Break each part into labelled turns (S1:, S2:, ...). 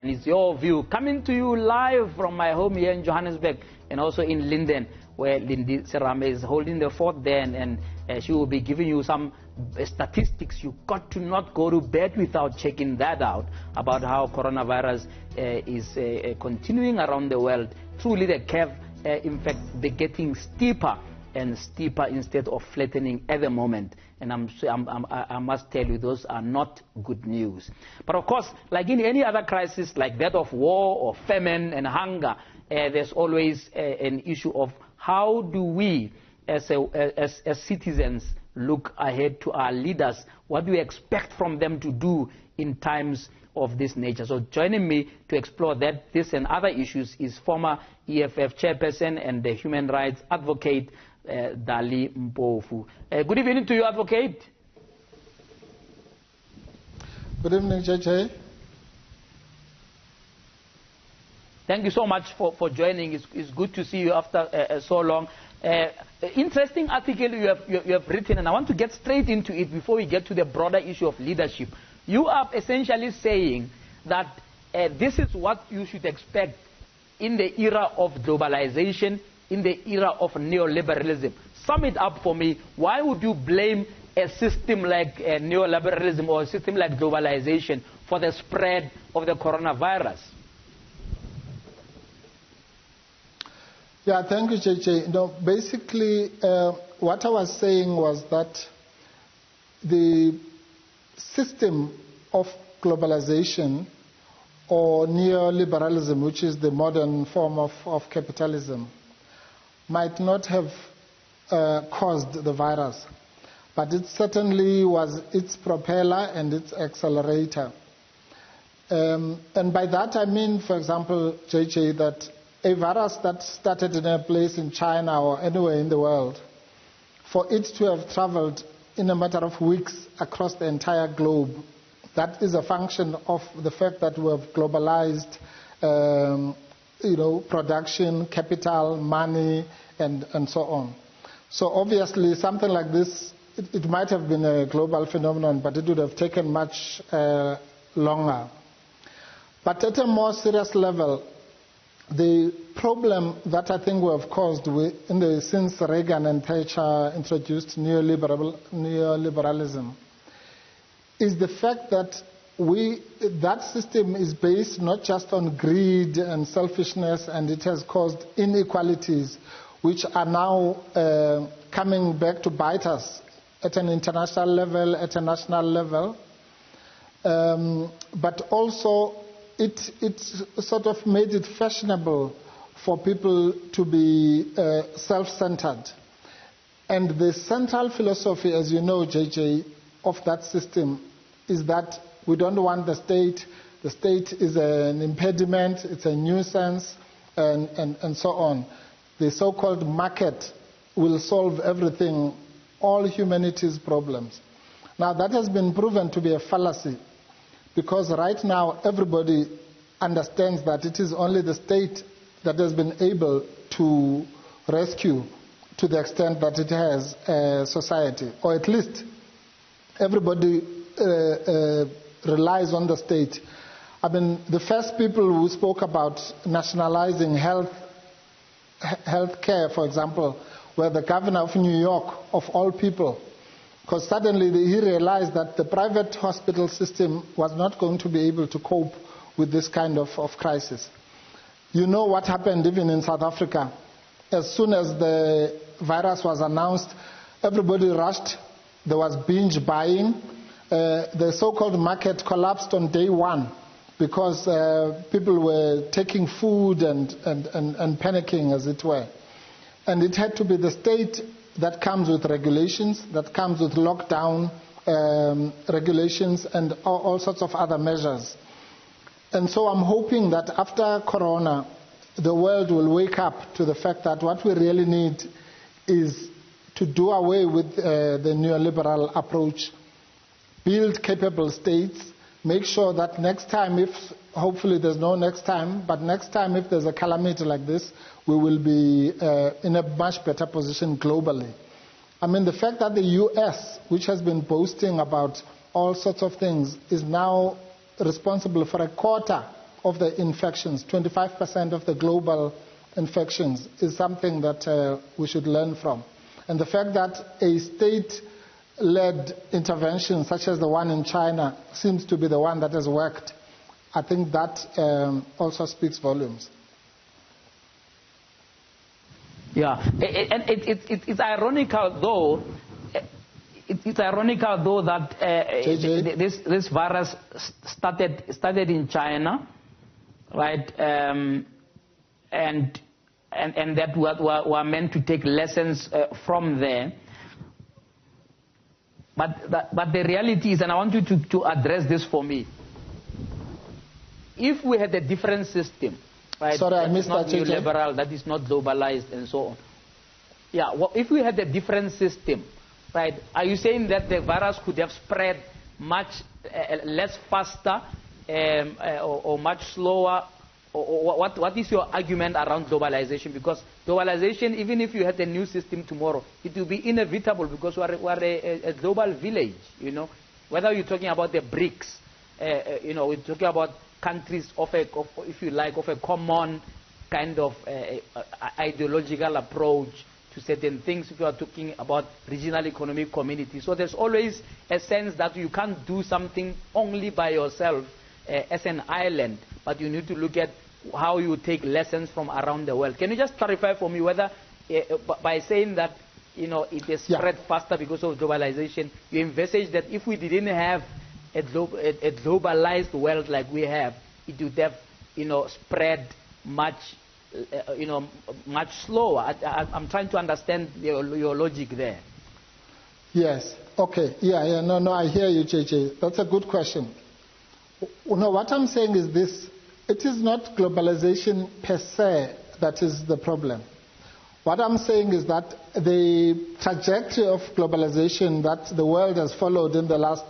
S1: It's your view. Coming to you live from my home here in Johannesburg and also in Linden, where Lindy Serame is holding the fort there, and she will be giving you some statistics. You got to not go to bed without checking that out about how coronavirus is continuing around the world. Truly the curve, in fact, they're getting steeper and steeper instead of flattening at the moment. And I must tell you, those are not good news. But of course, like in any other crisis, like that of war or famine and hunger, there's always an issue of how do we, as citizens, look ahead to our leaders? What do we expect from them to do in times of this nature? So joining me to explore this and other issues is former EFF chairperson and the human rights advocate, Dali Mpofu. Good evening to you, advocate.
S2: Good evening, JJ.
S1: Thank you so much for joining. It's good to see you after so long. Interesting article you have written, and I want to get straight into it before we get to the broader issue of leadership. You are essentially saying that this is what you should expect in the era of globalization, in the era of neoliberalism. Sum it up for me. Why would you blame a system like neoliberalism or a system like globalization for the spread of the coronavirus?
S2: Yeah, thank you, JJ. No, basically, what I was saying was that the system of globalization or neoliberalism, which is the modern form of capitalism, might not have caused the virus, but it certainly was its propeller and its accelerator. And by that I mean, for example, JJ, that a virus that started in a place in China or anywhere in the world, for it to have traveled in a matter of weeks across the entire globe, that is a function of the fact that we have globalized production, capital, money, and so on. So obviously something like this, it might have been a global phenomenon, but it would have taken much longer. But at a more serious level, the problem that I think we have caused since Reagan and Thatcher introduced neoliberalism is the fact that that system is based not just on greed and selfishness, and it has caused inequalities which are now coming back to bite us at an international level, at a national level. But also it sort of made it fashionable for people to be self-centered. And the central philosophy, as you know, JJ, of that system is that we don't want the state. The state is an impediment, it's a nuisance, and so on. The so-called market will solve everything, all humanity's problems. Now, that has been proven to be a fallacy, because right now everybody understands that it is only the state that has been able to rescue, to the extent that it has, society, or at least everybody relies on the state. I mean, the first people who spoke about nationalizing health care, for example, were the governor of New York, of all people, because suddenly he realized that the private hospital system was not going to be able to cope with this kind of crisis. You know what happened even in South Africa. As soon as the virus was announced, everybody rushed. There was binge buying. The so-called market collapsed on day one because people were taking food and panicking, as it were. And it had to be the state that comes with regulations, that comes with lockdown regulations and all sorts of other measures. And so I'm hoping that after Corona, the world will wake up to the fact that what we really need is to do away with the neoliberal approach, build capable states, make sure that next time, hopefully there's no next time, but next time if there's a calamity like this, we will be in a much better position globally. I mean, the fact that the US, which has been boasting about all sorts of things, is now responsible for a quarter of the infections, 25% of the global infections, is something that we should learn from. And the fact that a state-led intervention such as the one in China seems to be the one that has worked, I think that also speaks volumes.
S1: Yeah, and it's ironical though. It's ironical though that this virus started in China, right? And that we're meant to take lessons from there. But the reality is, and I want you to address this for me. If we had a different system, right?
S2: Sorry, I missed that.
S1: That is not neoliberal, that is not globalized, and so on. Yeah, well, if we had a different system, right? Are you saying that the virus could have spread much less faster or much slower? Or what is your argument around globalization? Because globalization, even if you had a new system tomorrow, it will be inevitable because we're a global village, you know. Whether you're talking about the BRICS, you know, we're talking about countries if you like, of a common kind of ideological approach to certain things, if you are talking about regional economic communities. So there's always a sense that you can't do something only by yourself as an island, but you need to look at how you take lessons from around the world. Can you just clarify for me whether, by saying that, you know, it has spread faster because of globalization, you envisage that if we didn't have a globalized world like we have, it would have, you know, spread much, you know, much slower. I'm trying to understand your logic there.
S2: Yes. Okay. Yeah. No, I hear you, JJ. That's a good question. No, what I'm saying is this. It is not globalization per se that is the problem. What I'm saying is that the trajectory of globalization that the world has followed in the last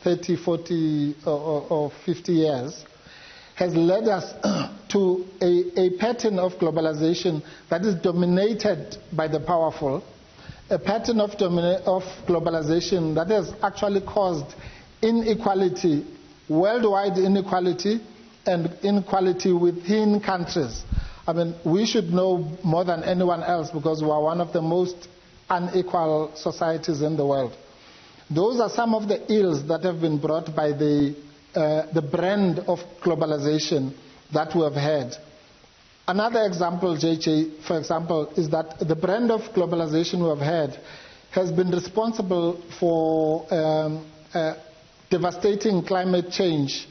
S2: 30, 40 or 50 years has led us to a pattern of globalization that is dominated by the powerful, a pattern of globalization that has actually caused inequality, worldwide inequality, and inequality within countries. I mean, we should know more than anyone else because we are one of the most unequal societies in the world. Those are some of the ills that have been brought by the brand of globalization that we have had. Another example, JJ, for example, is that the brand of globalization we have had has been responsible for devastating climate change.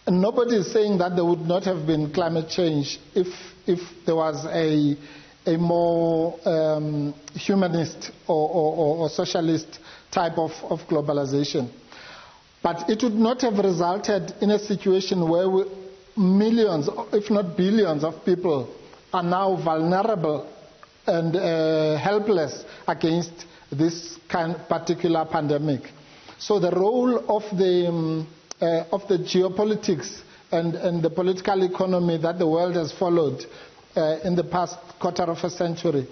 S2: Nobody is saying that there would not have been climate change if there was a more humanist or socialist type of globalization. But it would not have resulted in a situation where millions, if not billions of people are now vulnerable and helpless against this particular pandemic. So the role of the geopolitics and the political economy that the world has followed in the past quarter of a century,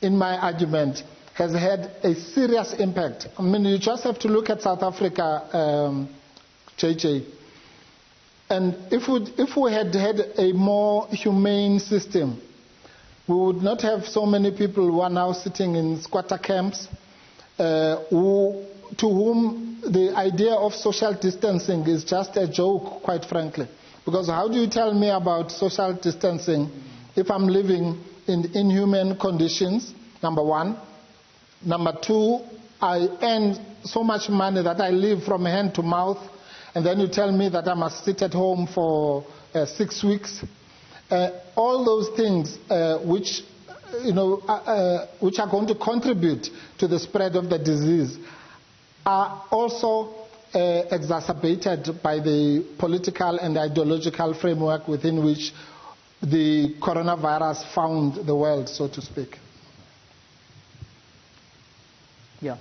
S2: in my argument, has had a serious impact. I mean, you just have to look at South Africa, JJ. And if we had had a more humane system, we would not have so many people who are now sitting in squatter camps, to whom the idea of social distancing is just a joke, quite frankly. Because how do you tell me about social distancing if I'm living in inhuman conditions, number one? Number two, I earn so much money that I live from hand to mouth, and then you tell me that I must sit at home for 6 weeks. All those things which are going to contribute to the spread of the disease are also exacerbated by the political and ideological framework within which the coronavirus found the world, so to speak.
S1: Yeah.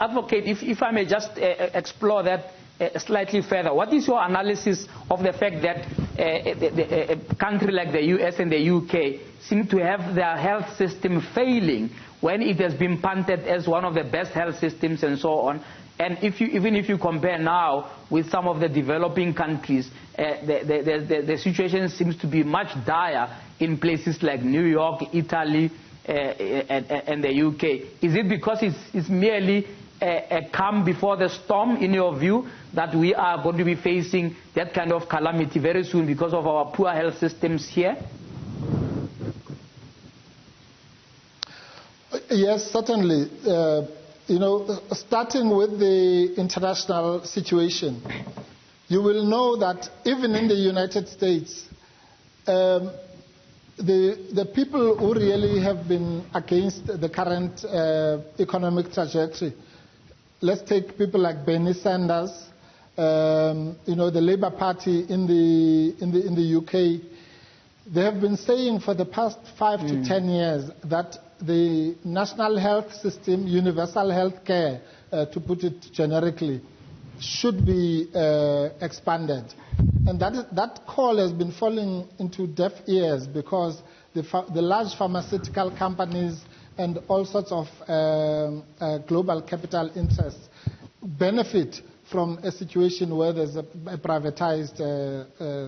S1: Advocate, if I may just explore that slightly further. What is your analysis of the fact that a country like the US and the UK seem to have their health system failing when it has been punted as one of the best health systems and so on? And even if you compare now with some of the developing countries, the situation seems to be much dire in places like New York, Italy, and the UK. Is it because it's merely a calm before the storm, in your view, that we are going to be facing that kind of calamity very soon because of our poor health systems here?
S2: Yes, certainly. Starting with the international situation, you will know that even in the United States, the people who really have been against the current economic trajectory, let's take people like Bernie Sanders, the Labour Party in the UK. They have been saying for the past 5 to 10 years that the national health system, universal health care, to put it generically, should be expanded. And that call has been falling into deaf ears because the large pharmaceutical companies and all sorts of global capital interests benefit from a situation where there's a privatized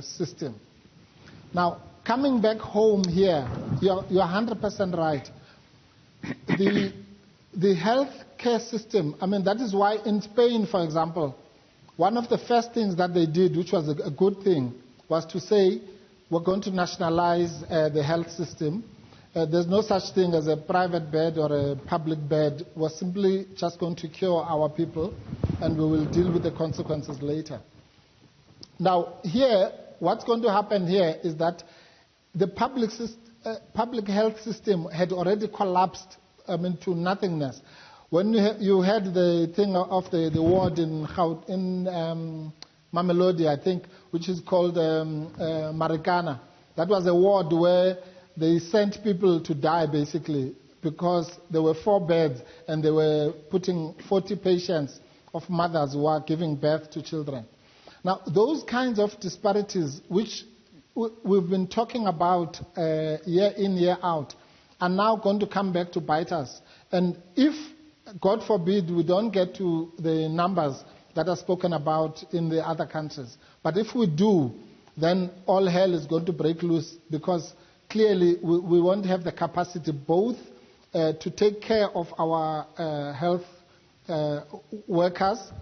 S2: system. Now, coming back home here, you're 100% right. The health care system, that is why in Spain, for example, one of the first things that they did, which was a good thing, was to say, we're going to nationalize the health system. There's no such thing as a private bed or a public bed. We're simply just going to cure our people, and we will deal with the consequences later. Now, here, what's going to happen here is that the public health system had already collapsed to nothingness. When you had the thing of the ward in Mamelodi, I think, which is called Marikana, that was a ward where they sent people to die, basically, because there were 4 beds and they were putting 40 patients of mothers who are giving birth to children. Now, those kinds of disparities, which we've been talking about year in, year out, are now going to come back to bite us. And if, God forbid, we don't get to the numbers that are spoken about in the other countries, but if we do, then all hell is going to break loose, because clearly we won't have the capacity both to take care of our health workers.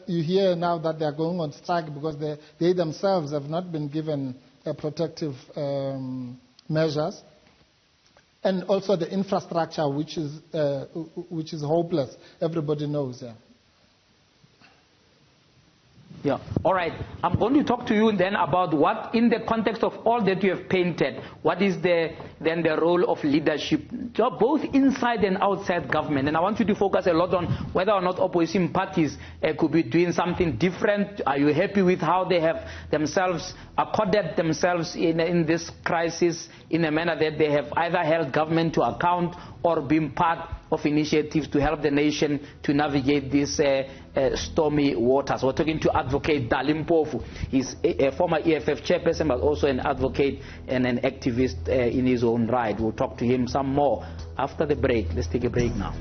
S2: You hear now that they are going on strike because they themselves have not been given protective measures, and also the infrastructure, which is hopeless. Everybody knows.
S1: Yeah. All right. I'm going to talk to you then about what, in the context of all that you have painted, what is then the role of leadership, both inside and outside government. And I want you to focus a lot on whether or not opposition parties could be doing something different. Are you happy with how they have themselves accorded themselves in this crisis in a manner that they have either held government to account or been part of initiatives to help the nation to navigate these stormy waters? We're talking to Advocate Dali Mpofu. He's a former EFF chairperson, but also an advocate and an activist in his own right. We'll talk to him some more after the break. Let's take a break now.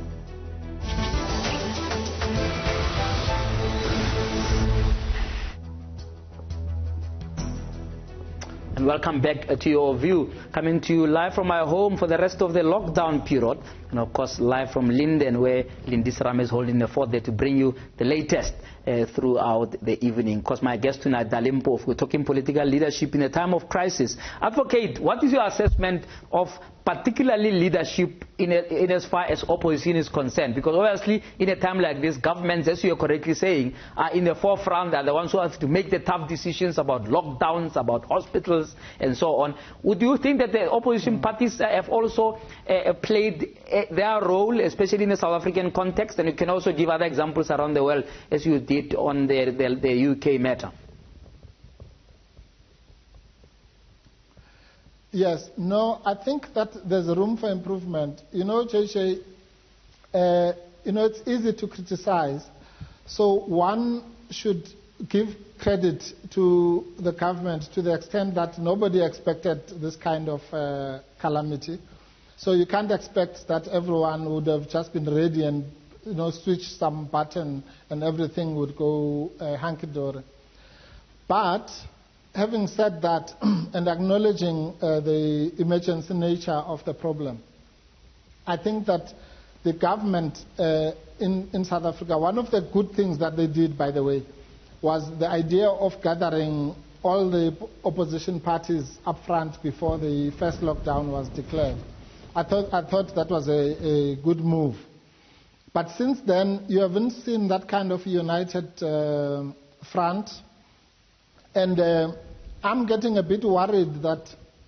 S1: And welcome back to Your View, coming to you live from my home for the rest of the lockdown period, and of course live from Linden, where Newzroom is holding the fort there to bring you the latest throughout the evening. Of course, my guest tonight, Dali Mpofu, we're talking political leadership in a time of crisis. Advocate, what is your assessment of particularly leadership in as far as opposition is concerned? Because obviously, in a time like this, governments, as you are correctly saying, are in the forefront. They're the ones who have to make the tough decisions about lockdowns, about hospitals, and so on. Would you think that the opposition parties have also played their role, especially in the South African context? And you can also give other examples around the world, as you did on the UK matter.
S2: Yes, no, I think that there's room for improvement. JJ, it's easy to criticize. So one should give credit to the government to the extent that nobody expected this kind of calamity. So you can't expect that everyone would have just been ready and switch some button and everything would go hunky-dory. But having said that, and acknowledging the emergency nature of the problem, I think that the government in South Africa, one of the good things that they did, by the way, was the idea of gathering all the opposition parties up front before the first lockdown was declared. I thought that was a good move. But since then, you haven't seen that kind of united front. And I'm getting a bit worried that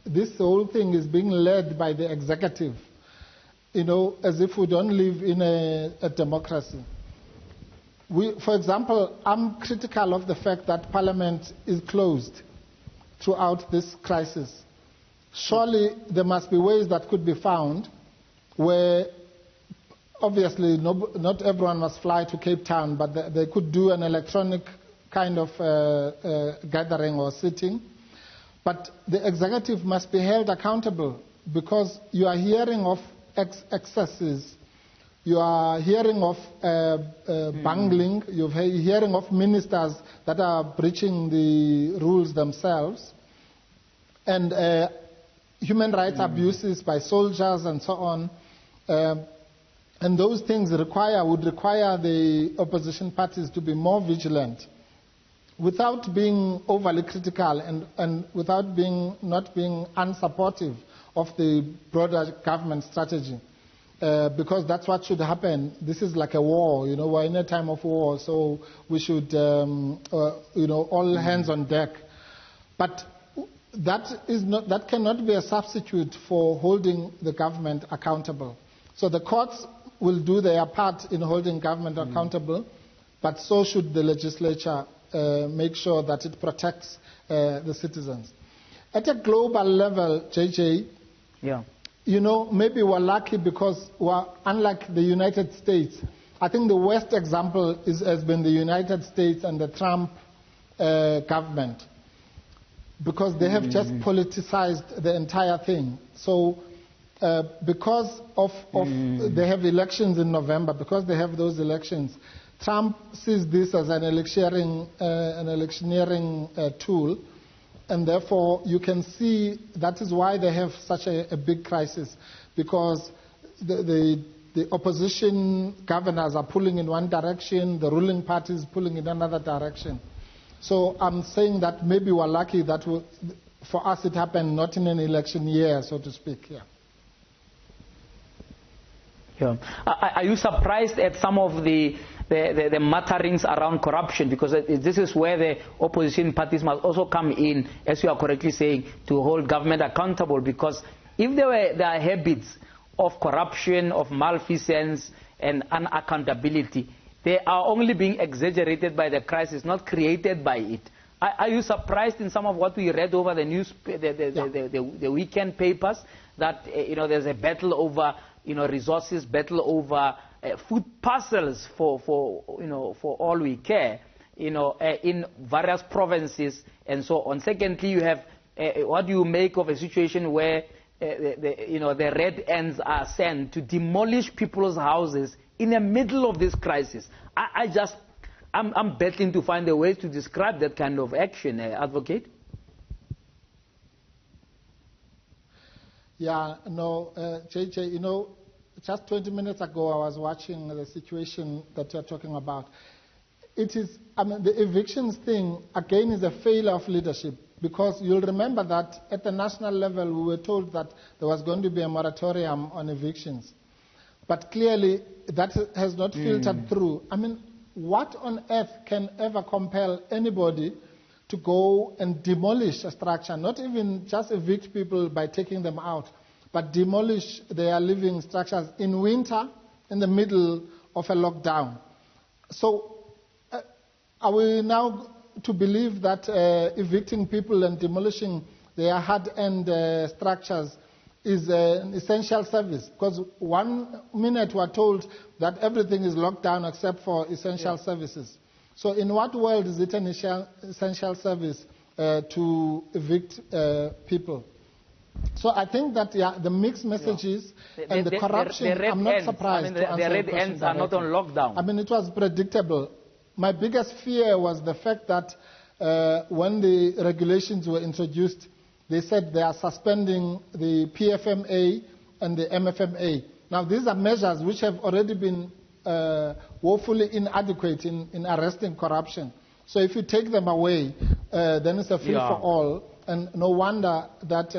S2: this whole thing is being led by the executive, as if we don't live in a democracy. For example, I'm critical of the fact that Parliament is closed throughout this crisis. Surely there must be ways that could be found where, obviously, not everyone must fly to Cape Town, but they could do an electronic kind of gathering or sitting. But the executive must be held accountable, because you are hearing of excesses, you are hearing of bungling, you're hearing of ministers that are breaching the rules themselves, and human rights abuses by soldiers and so on. And those things would require the opposition parties to be more vigilant, without being overly critical and without not being unsupportive of the broader government strategy. Because that's what should happen. This is like a war, we're in a time of war, so we should, all hands on deck. But that cannot be a substitute for holding the government accountable. So the courts will do their part in holding government accountable, but so should the legislature make sure that it protects the citizens. At a global level, JJ, maybe we're lucky because we're unlike the United States. I think the worst example has been the United States and the Trump government, because they have just politicized the entire thing. So because they have elections in November, because they have those elections, Trump sees this as an electioneering tool, and therefore you can see that is why they have such a big crisis, because the opposition governors are pulling in one direction, the ruling party is pulling in another direction. So I'm saying that maybe we're lucky that for us it happened not in an election year, so to speak.
S1: Are you surprised at some of the mutterings around corruption? Because this is where the opposition parties must also come in, as you are correctly saying, to hold government accountable. Because if there are habits of corruption, of malfeasance and unaccountability, they are only being exaggerated by the crisis, not created by it. Are you surprised in some of what we read over the news, the weekend papers, that there's a battle over resources, battle over food parcels for all we care, in various provinces and so on. Secondly, you have what do you make of a situation where the red ends are sent to demolish people's houses in the middle of this crisis? I'm battling to find a way to describe that kind of action, Advocate.
S2: JJ, just 20 minutes ago I was watching the situation that you're talking about. The evictions thing, again, is a failure of leadership, because you'll remember that at the national level we were told that there was going to be a moratorium on evictions. But clearly that has not filtered through. What on earth can ever compel anybody to go and demolish a structure, not even just evict people by taking them out, but demolish their living structures in winter in the middle of a lockdown? So are we now to believe that evicting people and demolishing their hard-earned structures is an essential service? Because one minute we're told that everything is locked down except for essential services. So in what world is it an essential service to evict people? So I think that the mixed messages and the corruption, I'm not surprised to answer
S1: the red ends are not on lockdown.
S2: I mean, it was predictable. My biggest fear was the fact that when the regulations were introduced, they said they are suspending the PFMA and the MFMA. Now, these are measures which have already been woefully inadequate in arresting corruption. So if you take them away, then it's a free for all. And no wonder that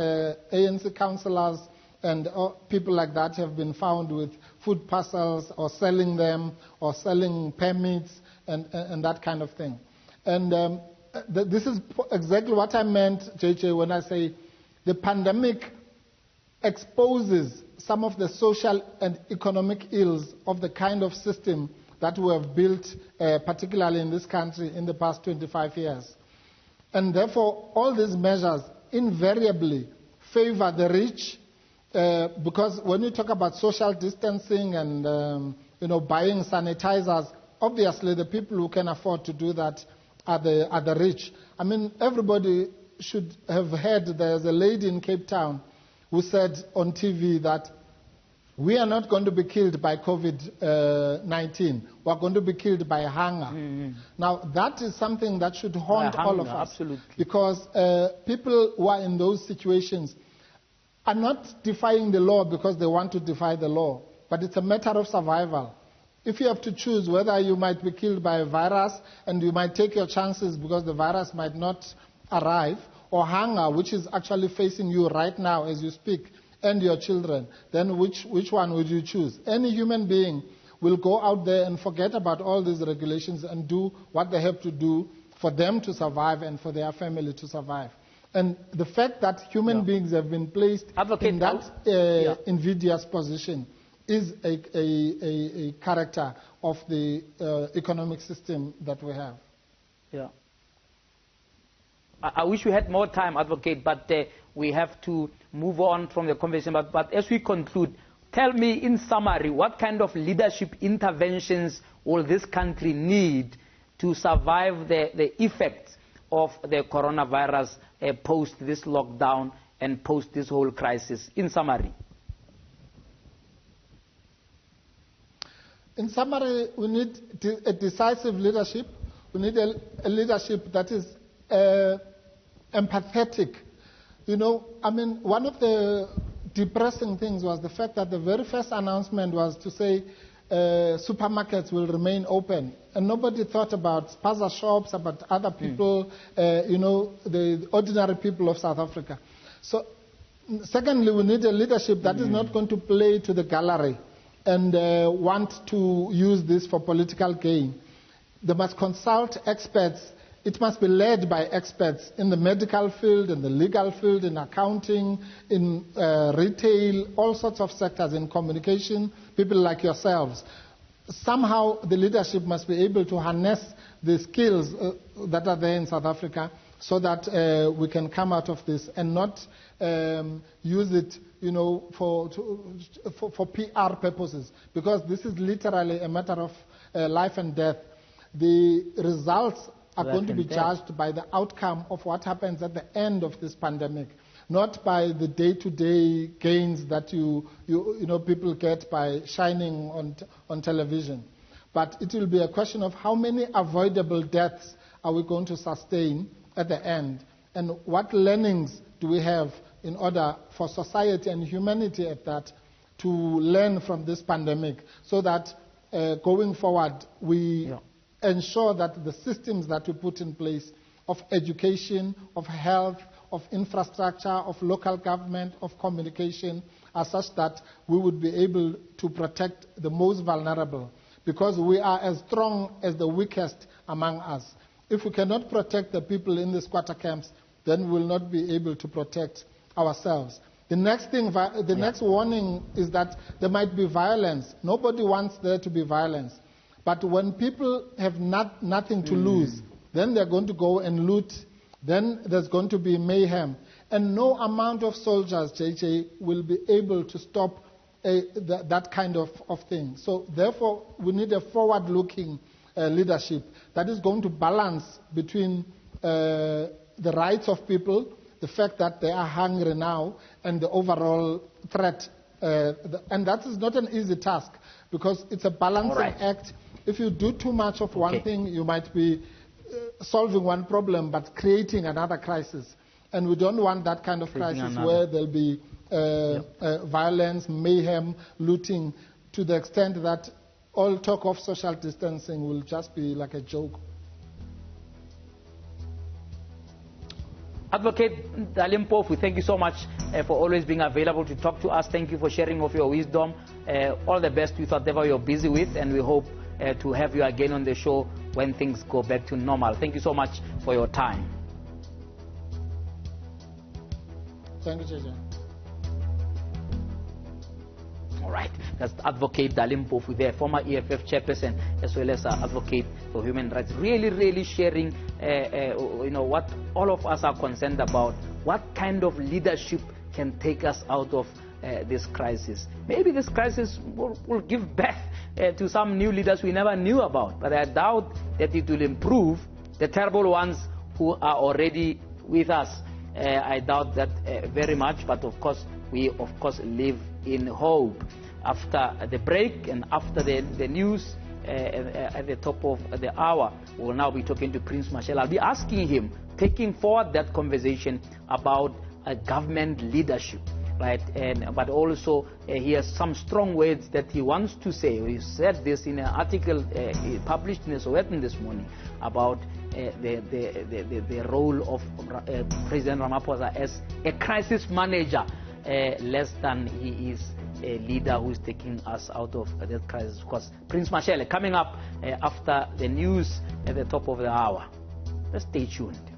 S2: ANC councillors and people like that have been found with food parcels or selling them or selling permits and that kind of thing. And this is exactly what I meant, JJ, when I say the pandemic exposes some of the social and economic ills of the kind of system that we have built, particularly in this country, in the past 25 years. And therefore, all these measures invariably favor the rich, because when you talk about social distancing and buying sanitizers, obviously the people who can afford to do that are the rich. I mean, everybody should have heard there's a lady in Cape Town who said on TV that we are not going to be killed by COVID-19. We're going to be killed by hunger. Mm-hmm. Now, that is something that should haunt all of us.
S1: Absolutely.
S2: Because people who are in those situations are not defying the law because they want to defy the law, but it's a matter of survival. If you have to choose whether you might be killed by a virus and you might take your chances because the virus might not arrive, or hunger, which is actually facing you right now as you speak, and your children, then which one would you choose? Any human being will go out there and forget about all these regulations and do what they have to do for them to survive and for their family to survive. And the fact that human beings have been placed in that invidious position is a character of the economic system that we have.
S1: Yeah. I wish we had more time, Advocate, but we have to move on from the conversation. But as we conclude, tell me in summary, what kind of leadership interventions will this country need to survive the effects of the coronavirus post this lockdown and post this whole crisis? In summary.
S2: In summary, we need a decisive leadership. We need a leadership that is empathetic. You know, I mean, one of the depressing things was the fact that the very first announcement was to say supermarkets will remain open. And nobody thought about spaza shops, about other people, the ordinary people of South Africa. So, secondly, we need a leadership that is not going to play to the gallery and want to use this for political gain. They must consult experts. It must be led by experts in the medical field, in the legal field, in accounting, in retail, all sorts of sectors, in communication, people like yourselves. Somehow the leadership must be able to harness the skills that are there in South Africa so that we can come out of this and not use it for PR purposes, because this is literally a matter of life and death. The results are going to be judged by the outcome of what happens at the end of this pandemic, not by the day-to-day gains that people get by shining on television. But it will be a question of how many avoidable deaths are we going to sustain at the end, and what learnings do we have in order for society and humanity at that to learn from this pandemic, so that going forward we ensure that the systems that we put in place of education, of health, of infrastructure, of local government, of communication are such that we would be able to protect the most vulnerable, because we are as strong as the weakest among us. If we cannot protect the people in the squatter camps, then we will not be able to protect ourselves. The next warning is that there might be violence. Nobody wants there to be violence. But when people have nothing to lose, then they're going to go and loot. Then there's going to be mayhem. And no amount of soldiers, JJ, will be able to stop that kind of thing. So therefore, we need a forward-looking leadership that is going to balance between the rights of people the fact that they are hungry now, and the overall threat. And that is not an easy task, because it's a balancing act. If you do too much of one thing, you might be solving one problem but creating another crisis. And we don't want that kind of crisis where there'll be violence, mayhem, looting, to the extent that all talk of social distancing will just be like a joke.
S1: Advocate Dali Mpofu, thank you so much for always being available to talk to us. Thank you for sharing of your wisdom. All the best with whatever you're busy with, and we hope to have you again on the show when things go back to normal. Thank you so much for your time.
S2: Thank you, JJ.
S1: All right, that's Advocate Dali Mpofu there, former EFF chairperson, as well as advocate for human rights. Really sharing, what all of us are concerned about. What kind of leadership can take us out of this crisis? Maybe this crisis will give birth to some new leaders we never knew about, but I doubt that it will improve the terrible ones who are already with us. I doubt that very much, but of course, we live in hope. After the break and after the news at the top of the hour, we will now be talking to Prince Mashel. I'll be asking him, taking forward that conversation about government leadership, right? But also he has some strong words that he wants to say. He said this in an article published in the Sowetan this morning about the role of President Ramaphosa as a crisis manager, less than he is a leader who is taking us out of that crisis. Of course, Prince Mashele coming up after the news at the top of the hour. Let's stay tuned.